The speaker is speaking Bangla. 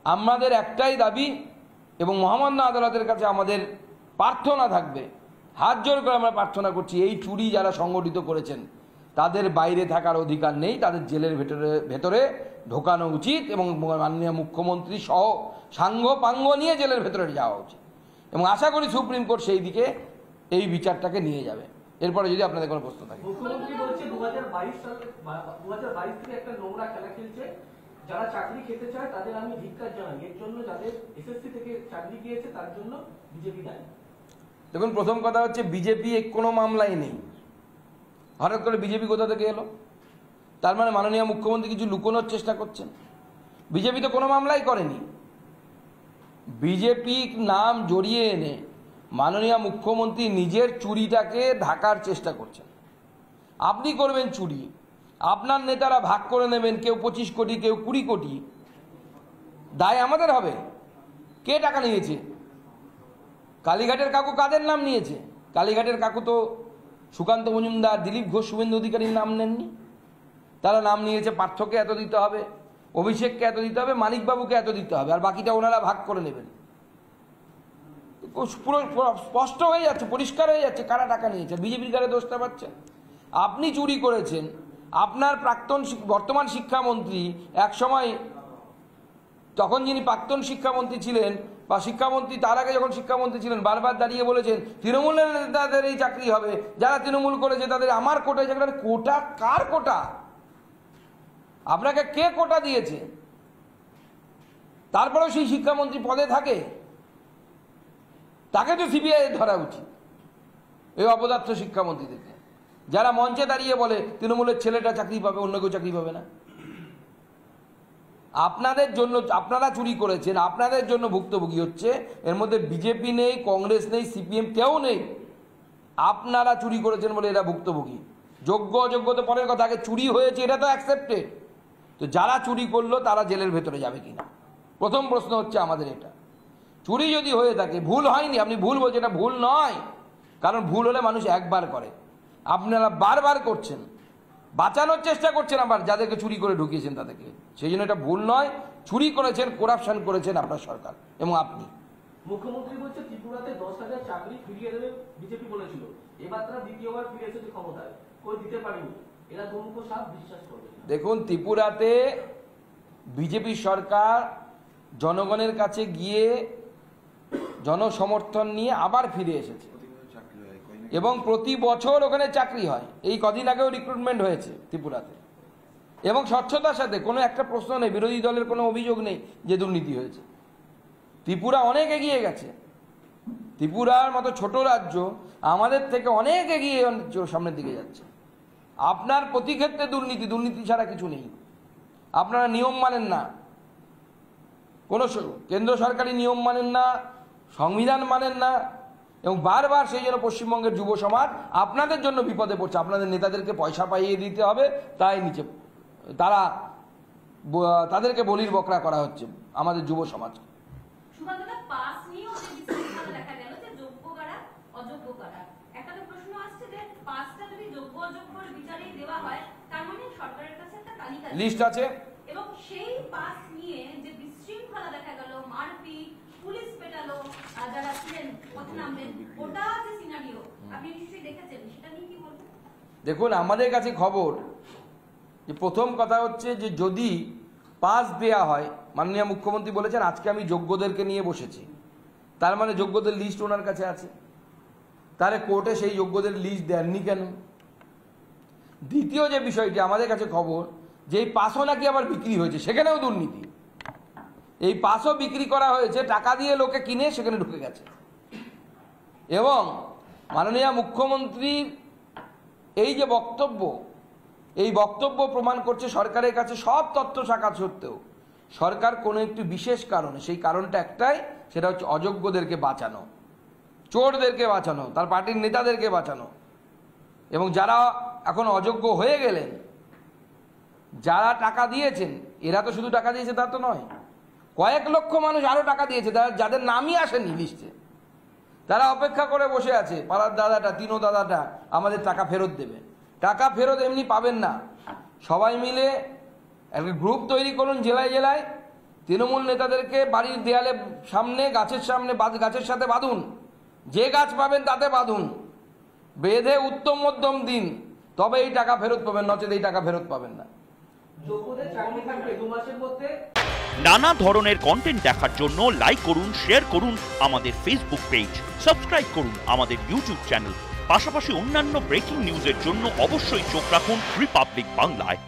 আমাদের একটাই দাবি এবং মহামান্য আদালতের কাছে আমাদের প্রার্থনা থাকবে, হাত জোর করে আমরা প্রার্থনা করছি, এই চুরি যারা সংগঠিত করেছেন তাদের বাইরে থাকার অধিকার নেই, তাদের জেলের ভেতরে ঢোকানো উচিত এবং মাননীয় মুখ্যমন্ত্রী সহ সাঙ্গ পাঙ্গ নিয়ে জেলের ভেতরে যাওয়া উচিত এবং আশা করি সুপ্রিম কোর্ট সেই দিকে এই বিচারটাকে নিয়ে যাবে। এরপরে যদি আপনাদের কোনো প্রশ্ন থাকে। মুখ্যমন্ত্রী বলছে 2022 থেকে একটা নোংরা খেলা খেলছে, যারা চাকরি খেতে চায় তাদের আমি ধিক্কার জানাই, এর জন্য যাদের এসএসসি থেকে চাকরি গিয়েছে তার জন্য বিজেপি দায়ী। দেখুন, প্রথম কথা হচ্ছে বিজেপি কোনো মামলাই নেই, হঠাৎ করে বিজেপি কোথা থেকে এলো? তার মানে মাননীয় মুখ্যমন্ত্রী কিছু লুকোনোর চেষ্টা করছেন। বিজেপি তো কোনো মামলাই করেনি। বিজেপি নাম জড়িয়ে এনে মাননীয় মুখ্যমন্ত্রী নিজের চুরিটাকে ঢাকার চেষ্টা করছেন। আপনি করবেন চুরি, আপনার নেতারা ভাগ করে নেবেন, কেউ 25 কোটি কেউ 20 কোটি, দায় আমাদের হবে। কে টাকা নিয়েছে? কালীঘাটের কাকু কাদের নাম নিয়েছে? কালীঘাটের কাকু তো সুকান্ত মজুমদার, দিলীপ ঘোষ, শুভেন্দু অধিকারীর নাম নেননি। তারা নাম নিয়েছে পার্থকে এত দিতে হবে, অভিষেককে এত দিতে হবে, মানিকবাবুকে এত দিতে হবে, আর বাকিটা ওনারা ভাগ করে নেবেন। পুরো স্পষ্ট হয়ে যাচ্ছে, পরিষ্কার হয়ে যাচ্ছে কারা টাকা নিয়েছে। বিজেপির কারে দোষটা পাচ্ছেন। আপনি চুরি করেছেন। আপনার বর্তমান শিক্ষামন্ত্রী এক সময়, তখন যিনি প্রাক্তন শিক্ষামন্ত্রী ছিলেন বা শিক্ষামন্ত্রী তার আগে যখন শিক্ষামন্ত্রী ছিলেন, বারবার দাঁড়িয়ে বলেছেন তৃণমূলের নেতাদের এই চাকরি হবে, যারা তৃণমূল করেছে তাদের। আমার কোটায় চাকরি, কোটা কার কোটা? আপনাকে কে কোটা দিয়েছে? তারপরেও সেই শিক্ষামন্ত্রী পদে থাকে, তাকে তো সিবিআই ধরা উচিত। এই অপদার্থ শিক্ষামন্ত্রীদেরকে যারা মঞ্চে দাঁড়িয়ে বলে তৃণমূলের ছেলেটা চাকরি পাবে, অন্য কেউ চাকরি পাবে না। আপনাদের জন্য, আপনারা চুরি করেছেন, আপনাদের জন্য ভুক্তভোগী হচ্ছে। এর মধ্যে বিজেপি নেই, কংগ্রেস নেই, সিপিএম কেউ নেই। আপনারা চুরি করেছেন বলে এরা ভুক্তভোগী। যোগ্য অযোগ্য তো পরের কথা, আগে চুরি হয়েছে এটা তো অ্যাকসেপ্টেড। তো যারা চুরি করলো তারা জেলের ভেতরে যাবে কিনা, প্রথম প্রশ্ন হচ্ছে আমাদের এটা। চুরি যদি হয়ে থাকে, ভুল হয়নি, আপনি ভুল বলছেন, এটা ভুল নয়। কারণ ভুল হলে মানুষ একবার করে, আপনারা বারবার করছেন, বাঁচানোর চেষ্টা করছেন আবার যাদেরকে চুরি করে ঢুকিয়েছেন তাদেরকে। সেই জন্য এটা ভুল নয়। চুরি করেছেন, করাপশন করেছেন আপনার সরকার এবং আপনি। মুখ্যমন্ত্রী বলছে ত্রিপুরাতে 10,000 চাকরি ফিরিয়ে দেবে বিজেপি বলেছিল, এবার তারা দ্বিতীয়বার ফিরে এসেছে ক্ষমতায়, কই দিতে পারেনি। এরা দুমুখ সাপ বিশ্বাস করবে। দেখুন, ত্রিপুরাতে বিজেপি সরকার জনগণের কাছে গিয়ে জনসমর্থন নিয়ে আবার ফিরে এসেছে এবং প্রতি বছর ওখানে চাকরি হয়। এই কদিন আগেও রিক্রুটমেন্ট হয়েছে ত্রিপুরাতে এবং স্বচ্ছতার সাথে। কোনো একটা প্রশ্ন নেই, বিরোধী দলের কোনো অভিযোগ নেই যে দুর্নীতি হয়েছে। ত্রিপুরা অনেক এগিয়ে গেছে। ত্রিপুরার মতো ছোট রাজ্য আমাদের থেকে অনেক এগিয়ে সামনের দিকে যাচ্ছে। আপনার প্রতি ক্ষেত্রে দুর্নীতি, দুর্নীতি ছাড়া কিছু নেই। আপনারা নিয়ম মানেন না, কোনো কেন্দ্র সরকারি নিয়ম মানেন না, সংবিধান মানেন না এবং বারবার সেই জন্য পশ্চিমবঙ্গের যুব সমাজ আপনাদের জন্য বিপদে পড়ছে। আপনাদের নেতাদেরকে পয়সা পাইয়ে দিতে হবে, তাই নিচে তাদেরকে বলির বকরা করা হচ্ছে আমাদের যুব সমাজ। লিস্ট আছে এবং সেই পাস নিয়ে যে বিশৃঙ্খলা দেখা গেল, মারপিট, পুলিশ পেটালো, যারা ছিলেন পথে নামলেন, ওটা যে সিনারিও আপনি নিশ্চয়ই দেখেছেন, সেটা নিয়ে কি বলবেন? দেখুন, আমাদের কাছে খবর যে প্রথম কথা হচ্ছে যে যদি পাস দেয়া হয়, মাননীয় মুখ্যমন্ত্রী বলেছেন আজকে আমি যোগ্যদেরকে নিয়ে বসেছি, তার মানে যোগ্যদের লিস্ট ওনার কাছে আছে। তাহলে কোর্টে সেই যোগ্যদের লিস্ট দেননি কেন? দ্বিতীয় যে বিষয়টি আমাদের কাছে খবর, যে এই পাসও নাকি আবার বিক্রি হয়েছে, সেখানেও দুর্নীতি। এই পাসও বিক্রি করা হয়েছে, টাকা দিয়ে লোকে কিনে সেখানে ঢুকে গেছে। এবং মাননীয় মুখ্যমন্ত্রীর এই যে বক্তব্য, এই বক্তব্য প্রমাণ করছে সরকারের কাছে সব তথ্য থাকা সত্ত্বেও সরকার কোনো একটি বিশেষ কারণে, সেই কারণটা একটাই, সেটা হচ্ছে অযোগ্যদেরকে বাঁচানো, চোরদেরকে বাঁচানো, তার পার্টির নেতাদেরকে বাঁচানো। এবং যারা এখন অযোগ্য হয়ে গেলেন, যারা টাকা দিয়েছেন, এরা তো শুধু টাকা দিয়েছে তা তো নয়, কয়েক লক্ষ মানুষ আরো টাকা দিয়েছে যাদের নামই আসেনি লিস্টে। তারা অপেক্ষা করে বসে আছে, পাড়ার দাদাটা, তিনো দাদাটা আমাদের টাকা ফেরত দেবে। টাকা ফেরত এমনি পাবেন না, সবাই মিলে একটা গ্রুপ তৈরি করুন জেলায় জেলায়, তৃণমূল নেতাদেরকে বাড়ির দেয়ালে সামনে গাছের সামনে গাছের সাথে বাঁধুন, যে গাছ পাবেন তাতে বাঁধুন, বেঁধে উত্তম মধ্যম দিন, তবে এই টাকা ফেরত পাবেন, নচেত এই টাকা ফেরত পাবেন না। যোগ্যদের চাকরি থাকবে 2 মাসের মধ্যে। নানা ধরনের কন্টেন্ট দেখার জন্য লাইক করুন, শেয়ার করুন আমাদের ফেসবুক পেজ, সাবস্ক্রাইব করুন আমাদের ইউটিউব চ্যানেল। পাশাপাশি অন্যান্য ব্রেকিং নিউজের জন্য অবশ্যই চোখ রাখুন রিপাবলিক বাংলায়।